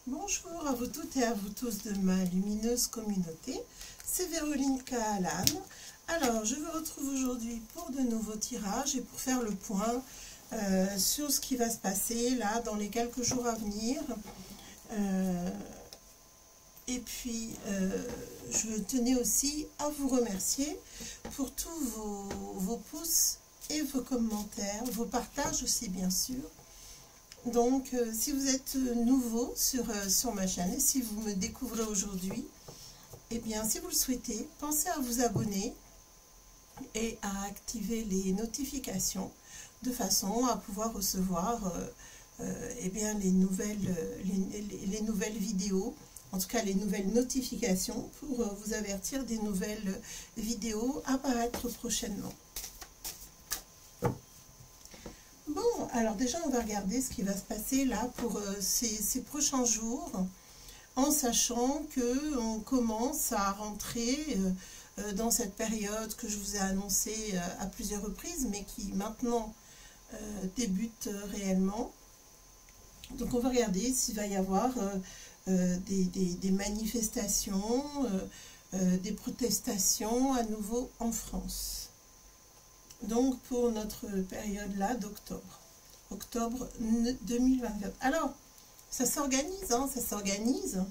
Bonjour à vous toutes et à vous tous de ma lumineuse communauté, c'est Vérolinka Alan. Alors, je vous retrouve aujourd'hui pour de nouveaux tirages et pour faire le point sur ce qui va se passer là dans les quelques jours à venir. Et puis, je tenais aussi à vous remercier pour tous vos pouces et vos commentaires, vos partages aussi bien sûr. Donc, si vous êtes nouveau sur ma chaîne et si vous me découvrez aujourd'hui, eh bien, si vous le souhaitez, pensez à vous abonner et à activer les notifications de façon à pouvoir recevoir eh bien, les nouvelles vidéos, en tout cas les nouvelles notifications pour vous avertir des nouvelles vidéos à apparaître prochainement. Bon, alors déjà on va regarder ce qui va se passer là pour ces prochains jours, en sachant que on commence à rentrer dans cette période que je vous ai annoncée à plusieurs reprises, mais qui maintenant débute réellement. Donc on va regarder s'il va y avoir des manifestations, des protestations à nouveau en France. Donc pour notre période là d'octobre, octobre 2024. Alors ça s'organise, hein, ça s'organise.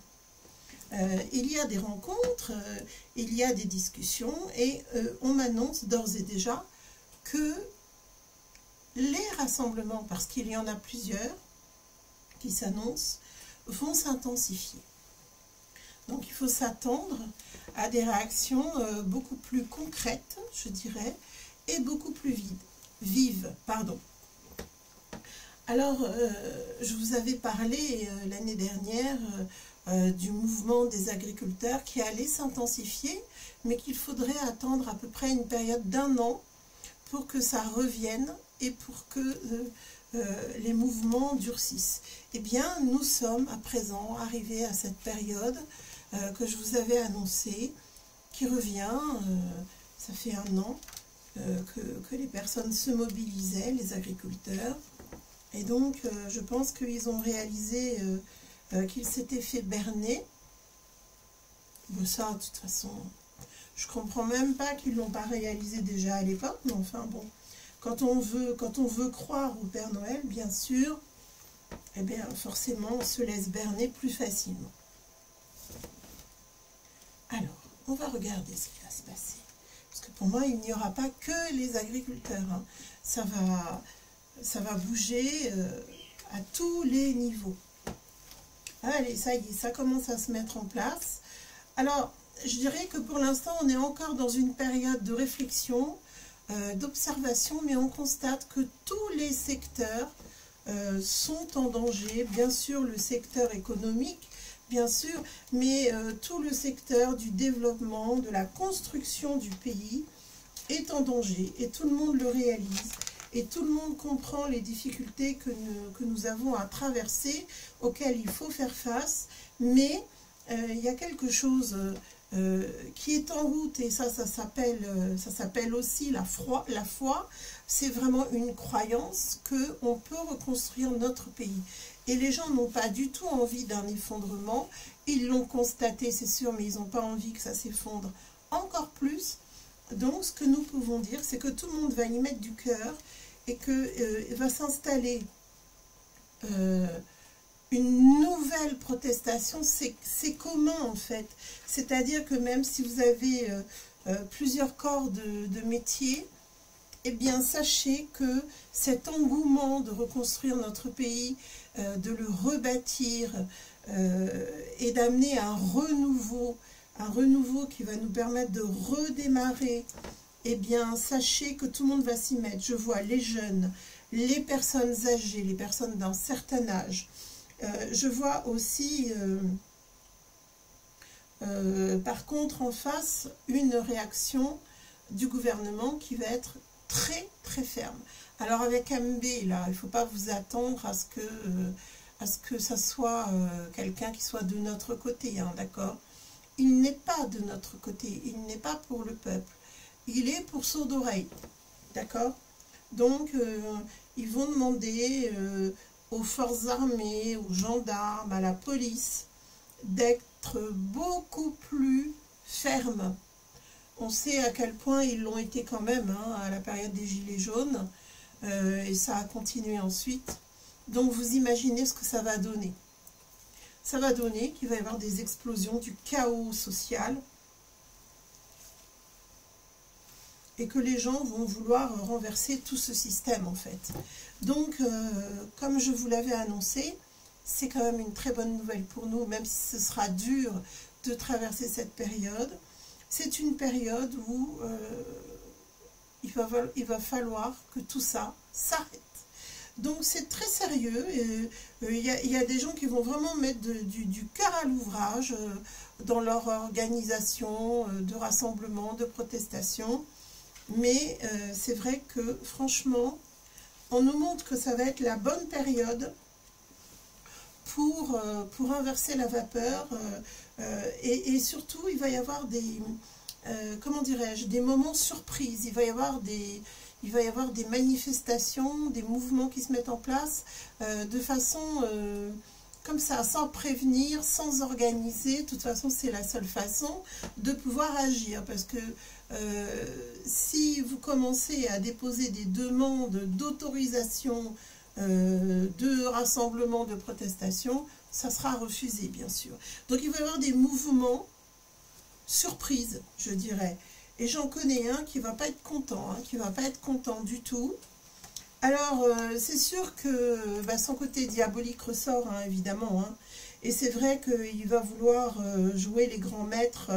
Il y a des rencontres, il y a des discussions et on m'annonce d'ores et déjà que les rassemblements, parce qu'il y en a plusieurs qui s'annoncent, vont s'intensifier. Donc il faut s'attendre à des réactions beaucoup plus concrètes, je dirais, et beaucoup plus vive. Alors, je vous avais parlé l'année dernière du mouvement des agriculteurs qui allait s'intensifier, mais qu'il faudrait attendre à peu près une période d'1 an pour que ça revienne et pour que les mouvements durcissent. Eh bien, nous sommes à présent arrivés à cette période que je vous avais annoncée, qui revient, ça fait 1 an, que les personnes se mobilisaient, les agriculteurs, et donc je pense qu'ils ont réalisé qu'ils s'étaient fait berner. Bon, ça, de toute façon, je comprends même pas qu'ils ne l'ont pas réalisé déjà à l'époque, mais enfin bon, quand on veut croire au Père Noël, bien sûr, eh bien forcément on se laisse berner plus facilement. Alors, on va regarder ce qui va se passer. Parce que pour moi, il n'y aura pas que les agriculteurs. Hein. Ça va bouger à tous les niveaux. Allez, ça y est, ça commence à se mettre en place. Alors, je dirais que pour l'instant, on est encore dans une période de réflexion, d'observation, mais on constate que tous les secteurs sont en danger. Bien sûr, le secteur économique, bien sûr, mais tout le secteur du développement, de la construction du pays est en danger et tout le monde le réalise et tout le monde comprend les difficultés que nous avons à traverser, auxquelles il faut faire face, mais il y a quelque chose qui est en route et ça s'appelle aussi la foi. C'est vraiment une croyance qu'on peut reconstruire notre pays. Et les gens n'ont pas du tout envie d'un effondrement. Ils l'ont constaté, c'est sûr, mais ils n'ont pas envie que ça s'effondre encore plus. Donc, ce que nous pouvons dire, c'est que tout le monde va y mettre du cœur et que va s'installer une nouvelle protestation. C'est commun, en fait. C'est-à-dire que même si vous avez plusieurs corps de métier, eh bien, sachez que cet engouement de reconstruire notre pays, de le rebâtir et d'amener un renouveau qui va nous permettre de redémarrer, eh bien, sachez que tout le monde va s'y mettre. Je vois les jeunes, les personnes âgées, les personnes d'un certain âge. Je vois aussi, par contre, en face, une réaction du gouvernement qui va être très très ferme. Alors avec MB là, il ne faut pas vous attendre à ce que ça soit quelqu'un qui soit de notre côté, hein, d'accord? Il n'est pas de notre côté, il n'est pas pour le peuple, il est pour sourds d'oreille, d'accord? Donc ils vont demander aux forces armées, aux gendarmes, à la police, d'être beaucoup plus fermes. On sait à quel point ils l'ont été quand même hein, à la période des Gilets jaunes, et ça a continué ensuite. Donc vous imaginez ce que ça va donner. Ça va donner qu'il va y avoir des explosions, du chaos social, et que les gens vont vouloir renverser tout ce système en fait. Donc, comme je vous l'avais annoncé, c'est quand même une très bonne nouvelle pour nous, même si ce sera dur de traverser cette période. C'est une période où il va falloir que tout ça s'arrête. Donc c'est très sérieux, il y a des gens qui vont vraiment mettre du cœur à l'ouvrage dans leur organisation de rassemblement, de protestation. Mais c'est vrai que franchement, on nous montre que ça va être la bonne période pour inverser la vapeur et surtout il va y avoir des, comment dirais-je, des moments surprises, il va y avoir des manifestations, des mouvements qui se mettent en place de façon comme ça, sans prévenir, sans organiser. De toute façon, c'est la seule façon de pouvoir agir. Parce que si vous commencez à déposer des demandes d'autorisation de rassemblement, de protestation, ça sera refusé, bien sûr. Donc, il va y avoir des mouvements surprises, je dirais. Et j'en connais un qui ne va pas être content, hein, qui ne va pas être content du tout. Alors, c'est sûr que son côté diabolique ressort, hein, évidemment. Hein. Et c'est vrai qu'il va vouloir jouer les grands maîtres.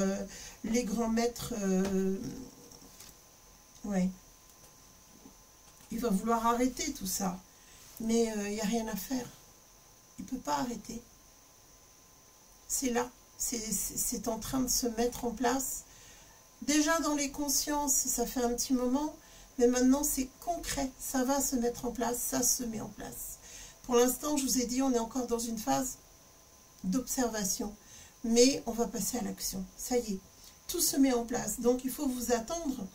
Ouais. Il va vouloir arrêter tout ça. Mais il n'y a rien à faire. Il ne peut pas arrêter. C'est là. C'est en train de se mettre en place. Déjà dans les consciences, ça fait un petit moment. Mais maintenant, c'est concret, ça va se mettre en place, ça se met en place. Pour l'instant, je vous ai dit, on est encore dans une phase d'observation. Mais on va passer à l'action. Ça y est, tout se met en place. Donc, il faut vous attendre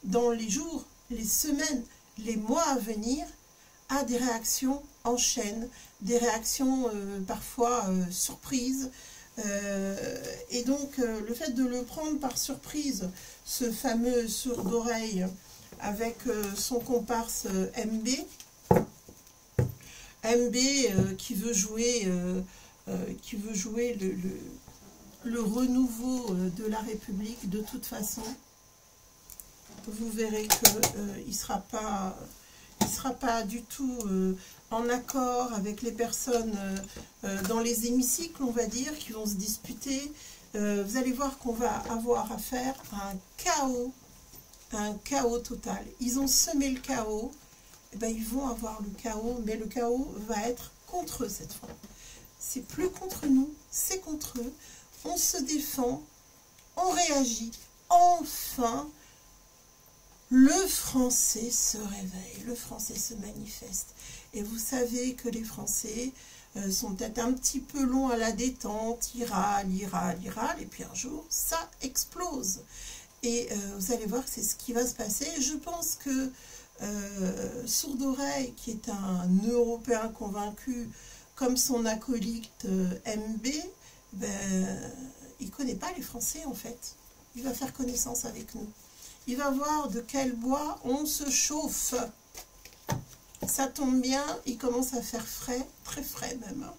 dans les jours, les semaines, les mois à venir à des réactions en chaîne, des réactions parfois surprises. Et donc, le fait de le prendre par surprise, ce fameux sourd d'oreille, avec son comparse MB qui veut jouer le renouveau de la République. De toute façon, vous verrez qu'il ne sera pas du tout en accord avec les personnes dans les hémicycles, on va dire, qui vont se disputer. Vous allez voir qu'on va avoir affaire à un chaos total. Ils ont semé le chaos, et ben ils vont avoir le chaos, mais le chaos va être contre eux cette fois. C'est plus contre nous, c'est contre eux. On se défend, on réagit. Enfin, le français se réveille, le français se manifeste. Et vous savez que les Français sont peut-être un petit peu longs à la détente, ils râlent, et puis un jour, ça explose. Et vous allez voir que c'est ce qui va se passer. Je pense que Sourd d'oreille, qui est un Européen convaincu, comme son acolyte MB, il ne connaît pas les Français en fait. Il va faire connaissance avec nous. Il va voir de quel bois on se chauffe. Ça tombe bien, il commence à faire frais, très frais même.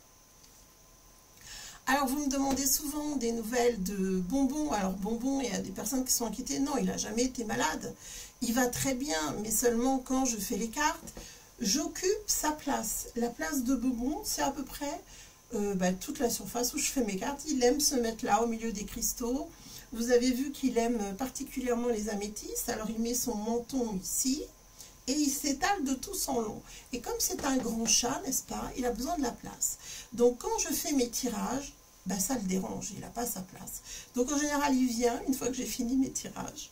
Alors, vous me demandez souvent des nouvelles de Bonbon. Alors, Bonbon, il y a des personnes qui sont inquiétées. Non, il n'a jamais été malade. Il va très bien, mais seulement quand je fais les cartes, j'occupe sa place. La place de Bonbon, c'est à peu près toute la surface où je fais mes cartes. Il aime se mettre là, au milieu des cristaux. Vous avez vu qu'il aime particulièrement les améthystes. Alors, il met son menton ici. Et il s'étale de tout son long. Et comme c'est un grand chat, n'est-ce pas, il a besoin de la place. Donc quand je fais mes tirages, ça le dérange, il n'a pas sa place. Donc en général, il vient une fois que j'ai fini mes tirages.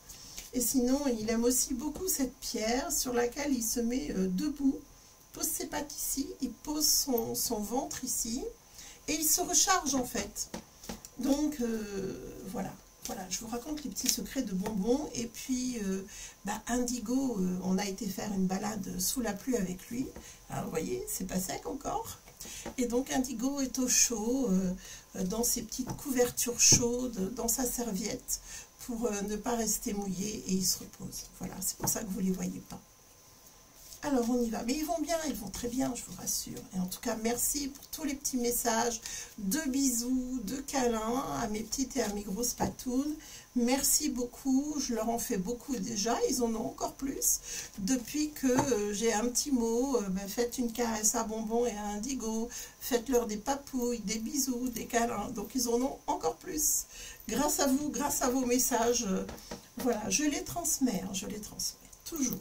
Et sinon, il aime aussi beaucoup cette pierre sur laquelle il se met debout, pose ses pattes ici, il pose son ventre ici, et il se recharge en fait. Donc voilà. Voilà, je vous raconte les petits secrets de Bonbon. Et puis, Indigo, on a été faire une balade sous la pluie avec lui. Alors, vous voyez, c'est pas sec encore. Et donc, Indigo est au chaud, dans ses petites couvertures chaudes, dans sa serviette, pour ne pas rester mouillé, et il se repose. Voilà, c'est pour ça que vous ne les voyez pas. Alors, on y va. Mais ils vont bien, ils vont très bien, je vous rassure. Et en tout cas, merci pour tous les petits messages de bisous, de câlins à mes petites et à mes grosses patounes. Merci beaucoup. Je leur en fais beaucoup déjà. Ils en ont encore plus. Depuis que j'ai un petit mot, faites une caresse à Bonbon et à Indigo. Faites-leur des papouilles, des bisous, des câlins. Donc, ils en ont encore plus. Grâce à vous, grâce à vos messages. Voilà, je les transmets. Je les transmets. Toujours.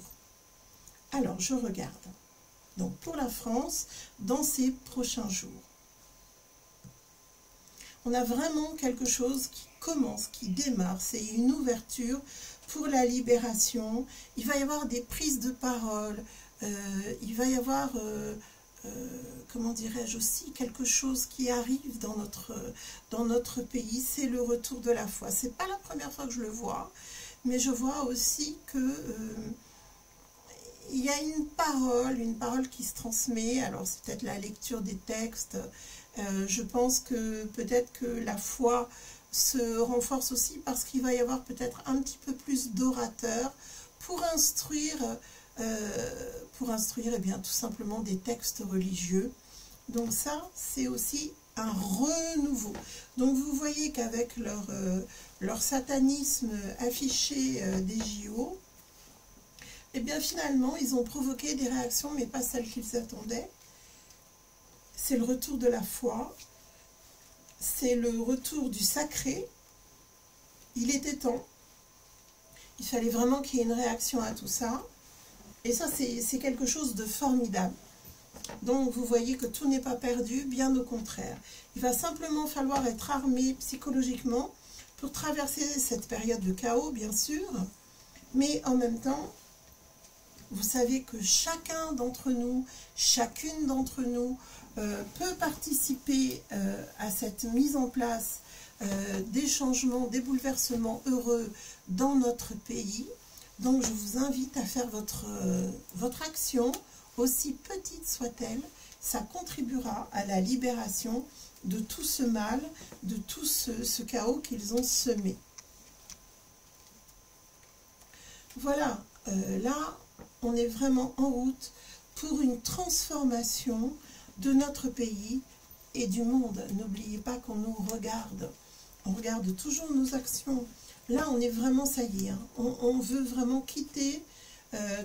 Alors, je regarde. Donc, pour la France, dans ces prochains jours, on a vraiment quelque chose qui commence, qui démarre. C'est une ouverture pour la libération. Il va y avoir des prises de parole. Il va y avoir, comment dirais-je aussi, quelque chose qui arrive dans notre pays. C'est le retour de la foi. Ce n'est pas la première fois que je le vois, mais je vois aussi que... il y a une parole qui se transmet. Alors c'est peut-être la lecture des textes. Je pense que peut-être que la foi se renforce aussi parce qu'il va y avoir peut-être un petit peu plus d'orateurs pour instruire tout simplement des textes religieux. Donc ça, c'est aussi un renouveau. Donc vous voyez qu'avec leur satanisme affiché des JO, et bien finalement, ils ont provoqué des réactions, mais pas celles qu'ils attendaient. C'est le retour de la foi, c'est le retour du sacré. Il était temps. Il fallait vraiment qu'il y ait une réaction à tout ça. Et ça, c'est quelque chose de formidable. Donc, vous voyez que tout n'est pas perdu, bien au contraire. Il va simplement falloir être armé psychologiquement pour traverser cette période de chaos, bien sûr. Mais en même temps, vous savez que chacun d'entre nous, chacune d'entre nous peut participer à cette mise en place des changements, des bouleversements heureux dans notre pays. Donc je vous invite à faire votre action, aussi petite soit-elle. Ça contribuera à la libération de tout ce mal, de tout ce chaos qu'ils ont semé. Voilà, là, on est vraiment en route pour une transformation de notre pays et du monde. N'oubliez pas qu'on nous regarde. On regarde toujours nos actions. Là, on est vraiment, ça y est, hein, on veut vraiment quitter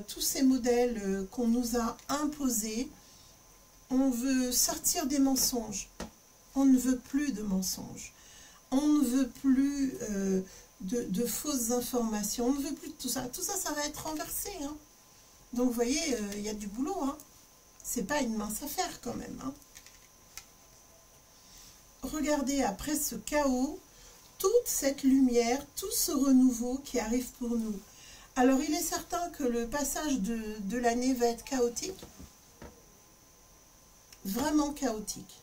tous ces modèles qu'on nous a imposés. On veut sortir des mensonges. On ne veut plus de mensonges. On ne veut plus de fausses informations. On ne veut plus de tout ça. Tout ça, ça va être renversé, hein. Donc, vous voyez, il y a du boulot, hein. C'est pas une mince affaire, quand même, hein. Regardez, après ce chaos, toute cette lumière, tout ce renouveau qui arrive pour nous. Alors, il est certain que le passage de l'année va être chaotique. Vraiment chaotique.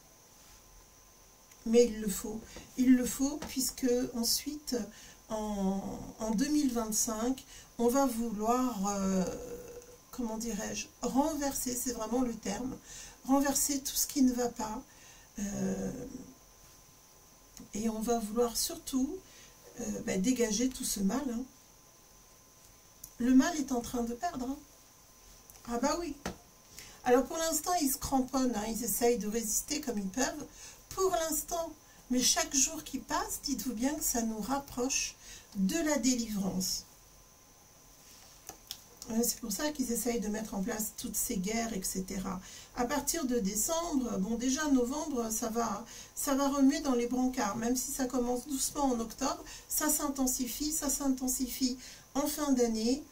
Mais il le faut. Il le faut puisque ensuite, en 2025, on va vouloir... comment dirais-je, renverser, c'est vraiment le terme, renverser tout ce qui ne va pas, et on va vouloir surtout dégager tout ce mal. Hein. Le mal est en train de perdre. Hein. Ah bah oui. Alors pour l'instant, ils se cramponnent, hein, ils essayent de résister comme ils peuvent, pour l'instant, mais chaque jour qui passe, dites-vous bien que ça nous rapproche de la délivrance. C'est pour ça qu'ils essayent de mettre en place toutes ces guerres, etc. À partir de décembre, bon déjà novembre, ça va remuer dans les brancards. Même si ça commence doucement en octobre, ça s'intensifie en fin d'année.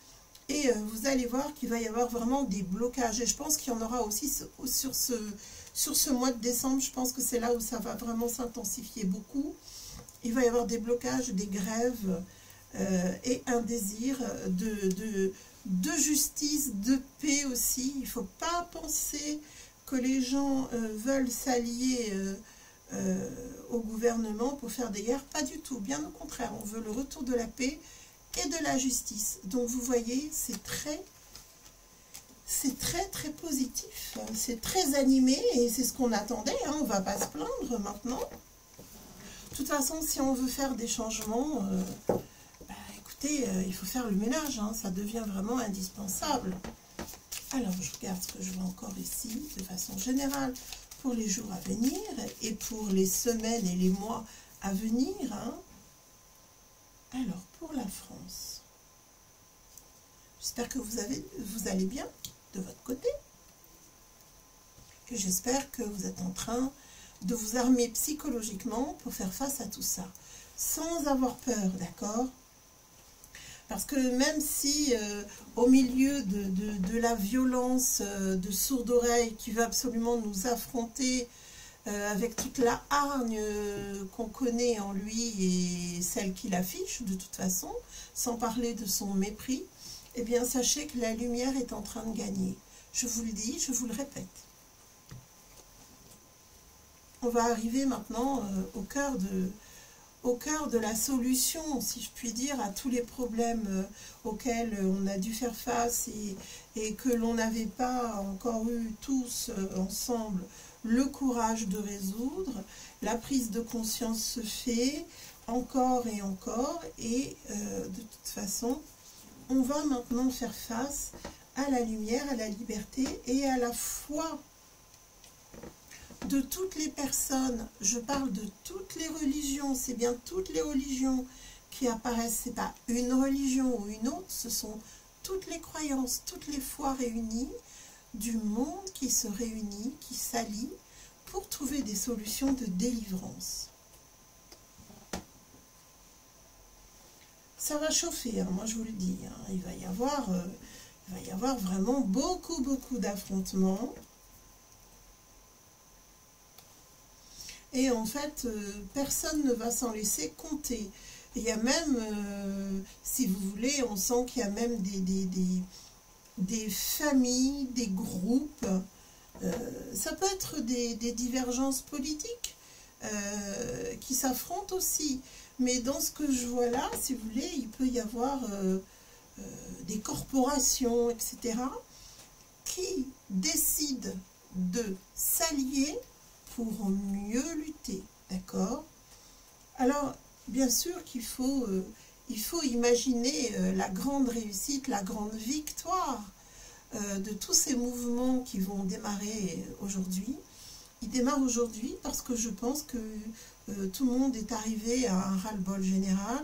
Et vous allez voir qu'il va y avoir vraiment des blocages. Et je pense qu'il y en aura aussi sur ce mois de décembre. Je pense que c'est là où ça va vraiment s'intensifier beaucoup. Il va y avoir des blocages, des grèves et un désir de justice, de paix aussi. Il ne faut pas penser que les gens veulent s'allier au gouvernement. gouvernement pour faire des guerres, pas du tout, bien au contraire, on veut le retour de la paix et de la justice. Donc vous voyez, c'est très positif, c'est très animé et c'est ce qu'on attendait, hein, on ne va pas se plaindre maintenant. De toute façon, si on veut faire des changements, écoutez, il faut faire le ménage, hein, ça devient vraiment indispensable. Alors, je regarde ce que je vois encore ici, de façon générale, pour les jours à venir et pour les semaines et les mois à venir. Hein. Alors, pour la France, j'espère que vous allez bien de votre côté. Et j'espère que vous êtes en train de vous armer psychologiquement pour faire face à tout ça, sans avoir peur, d'accord? Parce que même si au milieu de la violence de sourd-oreille qui va absolument nous affronter avec toute la hargne qu'on connaît en lui et celle qu'il affiche de toute façon, sans parler de son mépris, eh bien sachez que la lumière est en train de gagner. Je vous le dis, je vous le répète. On va arriver maintenant au cœur de la solution, si je puis dire, à tous les problèmes auxquels on a dû faire face et que l'on n'avait pas encore eu tous ensemble le courage de résoudre. La prise de conscience se fait encore et encore et de toute façon, on va maintenant faire face à la lumière, à la liberté et à la foi de toutes les personnes. Je parle de toutes les religions, c'est bien toutes les religions qui apparaissent, c'est pas une religion ou une autre, ce sont toutes les croyances, toutes les foi réunies du monde qui se réunit, qui s'allie pour trouver des solutions de délivrance. Ça va chauffer, hein, moi je vous le dis, hein, il va y avoir vraiment beaucoup d'affrontements. Et en fait, personne ne va s'en laisser compter. Il y a même, si vous voulez, on sent qu'il y a même des familles, des groupes. Ça peut être des divergences politiques qui s'affrontent aussi. Mais dans ce que je vois là, si vous voulez, il peut y avoir des corporations, etc., qui décident de s'allier pour mieux lutter, d'accord? Alors, bien sûr qu'il faut, imaginer la grande réussite, la grande victoire de tous ces mouvements qui vont démarrer aujourd'hui. Ils démarrent aujourd'hui parce que je pense que tout le monde est arrivé à un ras-le-bol général,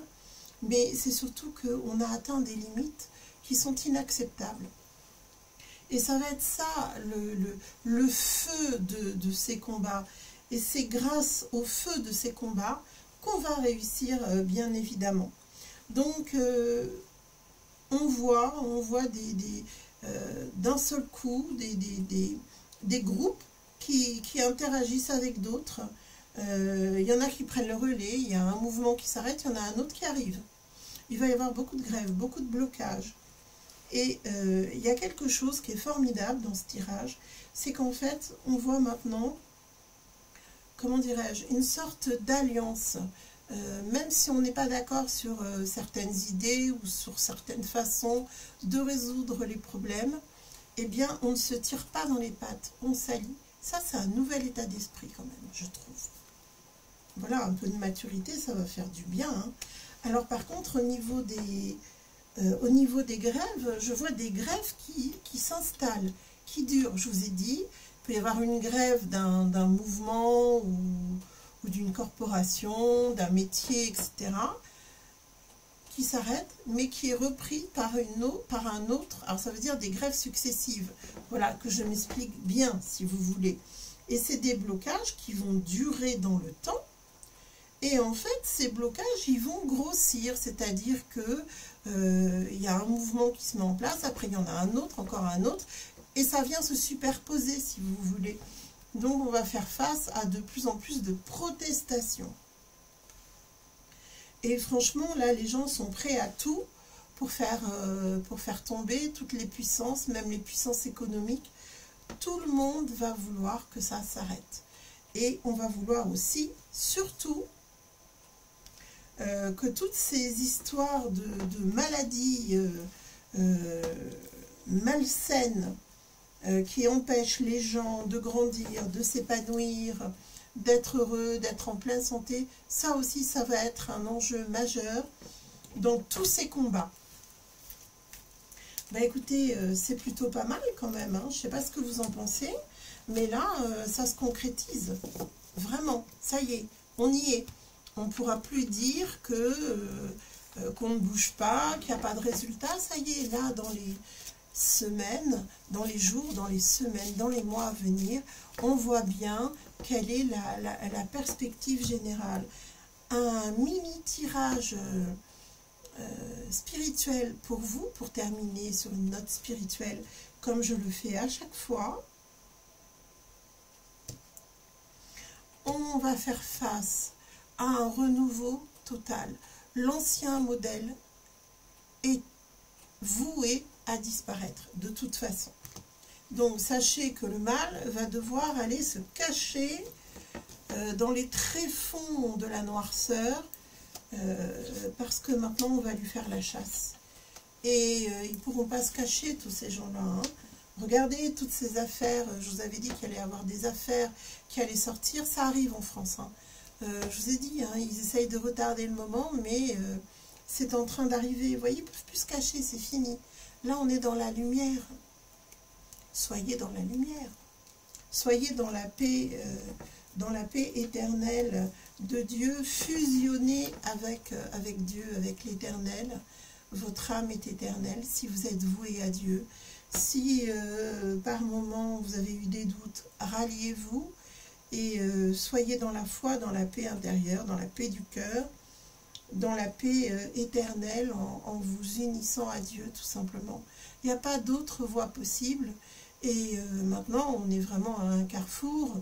mais c'est surtout qu'on a atteint des limites qui sont inacceptables. Et ça va être ça, le feu de ces combats. Et c'est grâce au feu de ces combats qu'on va réussir, bien évidemment. Donc, on voit d'un seul coup des groupes qui interagissent avec d'autres. Il y en a qui prennent le relais, il y a un mouvement qui s'arrête, il y en a un autre qui arrive. Il va y avoir beaucoup de grèves, beaucoup de blocages. Et il y a quelque chose qui est formidable dans ce tirage, c'est qu'en fait, on voit maintenant, comment dirais-je, une sorte d'alliance. Même si on n'est pas d'accord sur certaines idées ou sur certaines façons de résoudre les problèmes, eh bien, on ne se tire pas dans les pattes, on s'allie. Ça, c'est un nouvel état d'esprit quand même, je trouve. Voilà, un peu de maturité, ça va faire du bien. Hein. Alors par contre, au niveau des grèves, je vois des grèves qui s'installent, qui durent. Je vous ai dit, il peut y avoir une grève d'un mouvement ou d'une corporation, d'un métier, etc., qui s'arrête, mais qui est repris par un autre. Alors ça veut dire des grèves successives. Voilà, que je m'explique bien, si vous voulez. Et c'est des blocages qui vont durer dans le temps. Et en fait, ces blocages, ils vont grossir, c'est-à-dire que il y a un mouvement qui se met en place, après il y en a un autre, encore un autre, et ça vient se superposer, si vous voulez. Donc, on va faire face à de plus en plus de protestations. Et franchement, là, les gens sont prêts à tout pour faire tomber toutes les puissances, même les puissances économiques. Tout le monde va vouloir que ça s'arrête. Et on va vouloir aussi, surtout, que toutes ces histoires de maladies malsaines qui empêchent les gens de grandir, de s'épanouir, d'être heureux, d'être en pleine santé, ça aussi, ça va être un enjeu majeur dans tous ces combats. Ben écoutez, c'est plutôt pas mal quand même, hein. Je ne sais pas ce que vous en pensez, mais là, ça se concrétise. Vraiment, ça y est, on y est. On ne pourra plus dire qu'on ne bouge pas, qu'il n'y a pas de résultat. Ça y est, là, dans les semaines, dans les jours, dans les semaines, dans les mois à venir, on voit bien quelle est la perspective générale. Un mini-tirage spirituel pour vous, pour terminer sur une note spirituelle, comme je le fais à chaque fois. On va faire face à un renouveau total. L'ancien modèle est voué à disparaître de toute façon. Donc sachez que le mal va devoir aller se cacher dans les tréfonds de la noirceur, parce que maintenant on va lui faire la chasse. Et ils ne pourront pas se cacher, tous ces gens-là, hein. Regardez toutes ces affaires, je vous avais dit qu'il allait y avoir des affaires qui allaient sortir, ça arrive en France, hein. Je vous ai dit, hein, ils essayent de retarder le moment, mais c'est en train d'arriver. Vous voyez, ils ne peuvent plus se cacher, c'est fini. Là, on est dans la lumière. Soyez dans la lumière. Soyez dans la paix éternelle de Dieu, fusionnez avec Dieu, avec l'éternel. Votre âme est éternelle si vous êtes voué à Dieu. Si par moment vous avez eu des doutes, ralliez-vous et soyez dans la foi, dans la paix intérieure, dans la paix du cœur, dans la paix éternelle en vous unissant à Dieu tout simplement. Il n'y a pas d'autre voie possible et maintenant on est vraiment à un carrefour.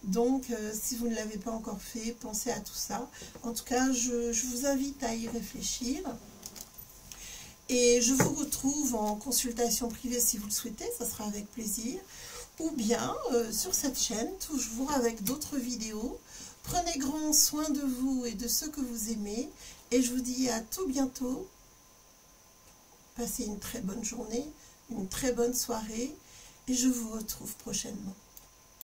Donc si vous ne l'avez pas encore fait, pensez à tout ça. En tout cas, je vous invite à y réfléchir. Et je vous retrouve en consultation privée si vous le souhaitez, ça sera avec plaisir. Ou bien sur cette chaîne, toujours avec d'autres vidéos. Prenez grand soin de vous et de ceux que vous aimez. Et je vous dis à tout bientôt. Passez une très bonne journée, une très bonne soirée. Et je vous retrouve prochainement.